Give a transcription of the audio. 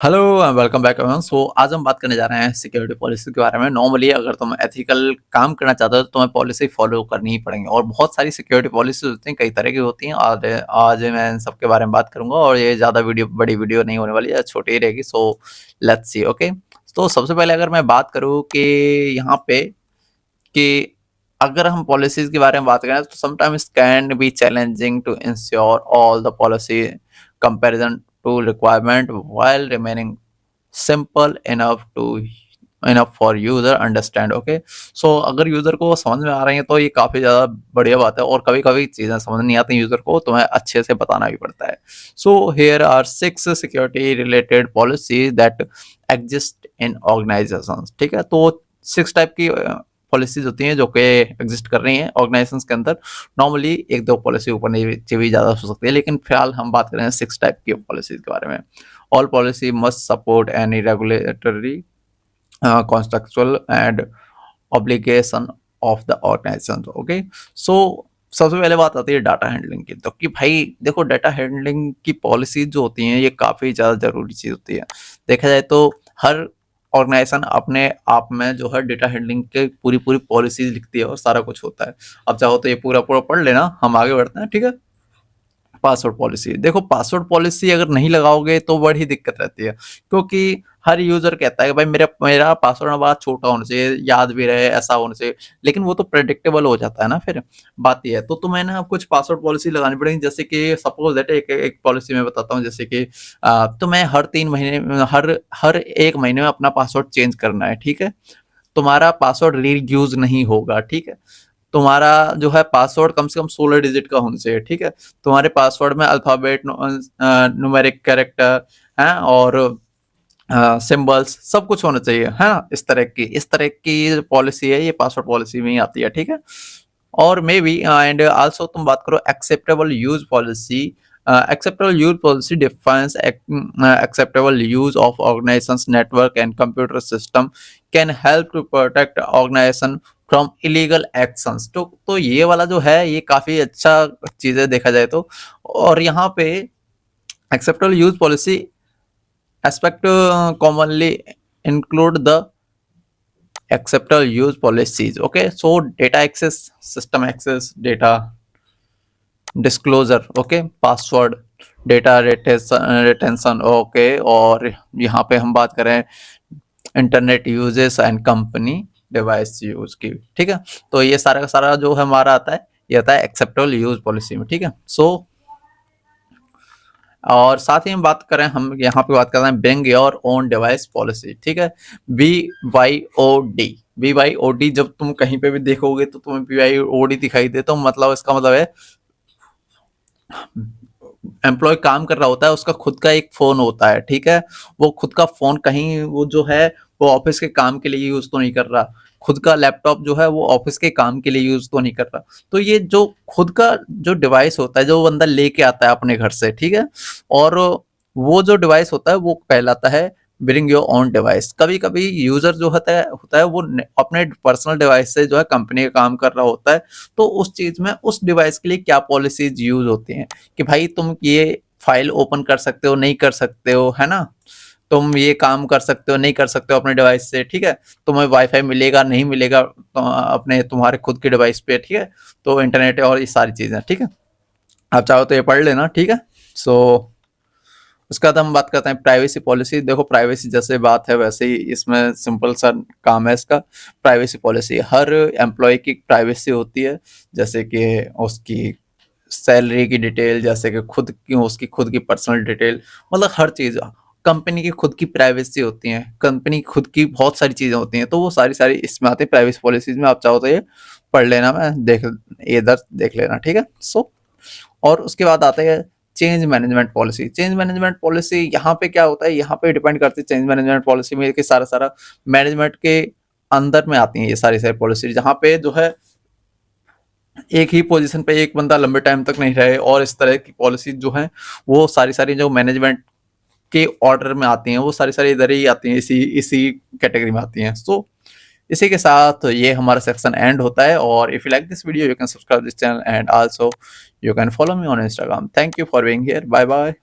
Hello welcome back everyone. आज हम बात करने जा रहे हैं सिक्योरिटी पॉलिसी के बारे में। नॉर्मली अगर तुम एथिकल काम करना चाहते हो तो तुम्हें पॉलिसी फॉलो करनी ही पड़ेंगी और बहुत सारी सिक्योरिटी पॉलिसीज होती हैं, कई तरह की होती हैं। आज आज मैं इन सब के बारे में बात करूंगा और ये ज़्यादा बड़ी वीडियो नहीं होने वाली है, छोटी ही रहेगी। So let's see. ओके, तो सबसे पहले अगर मैं बात करूँ कि यहाँ पे कि अगर हम पॉलिसीज के बारे में बात करें तो sometimes can be challenging to ensure all the policy comparison to requirement while remaining simple enough for user understand. Okay, so अगर यूजर को समझ में आ रही है तो ये काफी ज्यादा बढ़िया बात है, और कभी कभी चीजें समझ नहीं आती यूजर को, तुम्हें अच्छे से बताना भी पड़ता है। So here are 6 security related policy that exist in organisations. ठीक है, तो 6 टाइप की पॉलिसीज होती हैं जो कि एग्जिस्ट कर रही हैं ऑर्गेनाइजेशंस के अंदर। नॉर्मली एक दो पॉलिसी ऊपर नीचे भी ज्यादा हो सकती है, लेकिन फिलहाल हम बात करें 6 टाइप की पॉलिसीज के बारे में। All policy must support any regulatory contractual and obligation of the organization. Okay, so सबसे पहले बात आती है डाटा हैंडलिंग की। तो कि भाई देखो, डाटा हैंडलिंग की पॉलिसी जो होती हैं ये काफ़ी ज़्यादा ज़रूरी चीज़ होती है। देखा जाए तो हर ऑर्गेनाइजेशन अपने आप में जो है डाटा हैंडलिंग के पूरी पूरी पॉलिसीज लिखती है और सारा कुछ होता है। अब चाहो तो ये पूरा पूरा पढ़ लेना, हम आगे बढ़ते हैं। ठीक है, पासवर्ड पॉलिसी देखो, पासवर्ड पॉलिसी अगर नहीं लगाओगे तो बड़ी दिक्कत रहती है, क्योंकि हर यूजर कहता है कि भाई मेरा मेरा पासवर्ड बहुत छोटा होना चाहिए, याद भी रहे, ऐसा होना चाहिए। लेकिन वो तो प्रेडिक्टेबल हो जाता है ना, फिर बात ये है। तो तुम्हें ना कुछ पासवर्ड पॉलिसी लगानी पड़ेगी, जैसे कि सपोज दैट एक पॉलिसी मैं बताता हूँ। जैसे कि तुम्हें हर 3 महीने में हर हर 1 महीने में अपना पासवर्ड चेंज करना है। ठीक है, तुम्हारा पासवर्ड रीयूज नहीं होगा। ठीक है, तुम्हारा जो है पासवर्ड कम से कम 16 डिजिट का होना चाहिए। ठीक है, तुम्हारे पासवर्ड में अल्फाबेट, न्यूमेरिक कैरेक्टर है और सिंबल्स सब कुछ होना चाहिए, है ना। इस तरह की पॉलिसी है, ये पासवर्ड पॉलिसी में ही आती है। ठीक है, और मे बी एंड आल्सो तुम बात करो acceptable use policy. acceptable use policy defines acceptable use of organization's network and computer system can help to protect organization from illegal actions. तो ये वाला जो है ये काफी अच्छा चीज है देखा जाए तो। और यहाँ पे acceptable use policy aspect commonly include the acceptable use policies. Okay, so data access, system access, data disclosure, okay, password, data retention, okay. और यहाँ पे हम बात करें internet uses and company device use की। ठीक है, तो ये सारा का सारा जो हमारा आता है ये आता है एक्सेप्टेबल यूज पॉलिसी में। ठीक है, सो और साथ ही हम बात करें, हम यहाँ पे बात कर रहे हैं bring your own device policy. ठीक है, BYOD जब तुम कहीं पे भी देखोगे तो तुम्हें BYOD दिखाई दे, तो मतलब इसका मतलब है एम्प्लॉय काम कर रहा होता है, उसका खुद का एक फोन होता है। ठीक है, वो खुद का फोन कहीं वो जो है वो ऑफिस के काम के लिए यूज तो नहीं कर रहा, खुद का लैपटॉप जो है वो ऑफिस के काम के लिए यूज तो नहीं कर रहा। तो ये जो खुद का जो डिवाइस होता है जो बंदा लेके आता है अपने घर से, ठीक है, और वो जो डिवाइस होता है वो कहलाता है ब्रिंग योर ओन डिवाइस। कभी कभी यूजर जो होता है वो अपने पर्सनल डिवाइस से जो है कंपनी का काम कर रहा होता है। तो उस चीज में उस डिवाइस के लिए क्या पॉलिसीज यूज होती हैं कि भाई तुम ये फाइल ओपन कर सकते हो, नहीं कर सकते हो, है ना, तुम ये काम कर सकते हो, नहीं कर सकते हो अपने डिवाइस से। ठीक है, तुम्हें वाईफाई मिलेगा, नहीं मिलेगा तो अपने तुम्हारे खुद के डिवाइस पे। ठीक है, तो इंटरनेट और ये सारी चीजें। ठीक है, आप चाहो तो ये पढ़ लेना। ठीक है, सो उसके बाद हम बात करते हैं प्राइवेसी पॉलिसी। देखो, प्राइवेसी जैसे बात है वैसे ही इसमें सिंपल सा काम है इसका। प्राइवेसी पॉलिसी, हर एम्प्लॉय की प्राइवेसी होती है, जैसे कि उसकी सैलरी की डिटेल, जैसे कि उसकी खुद की पर्सनल डिटेल, मतलब हर चीज़। कंपनी की खुद की प्राइवेसी होती है, कंपनी की खुद की बहुत सारी चीज़ें होती हैं, तो वो सारी सारी इसमें आती है प्राइवेसी पॉलिसीज में। आप चाहो तो ये पढ़ लेना, मैं इधर देख लेना। ठीक है, सो और उसके बाद आता है change management policy. Change management policy यहाँ पे क्या होता है, यहाँ पे डिपेंड करती है चेंज मैनेजमेंट पॉलिसी में कि सारा सारा मैनेजमेंट के अंदर में आती है ये सारी सारी पॉलिसी, जहाँ पे जो है एक ही पोजीशन पे एक बंदा लंबे टाइम तक नहीं रहे, और इस तरह की पॉलिसी जो है वो सारी सारी जो मैनेजमेंट के ऑर्डर में आती हैं वो सारी सारी इधर ही आती हैं, इसी इसी कैटेगरी में आती हैं। सो इसी के साथ ये हमारा सेक्शन एंड होता है। और if you like this video you can subscribe this channel and also you can follow me on Instagram. Thank you for being here, bye bye.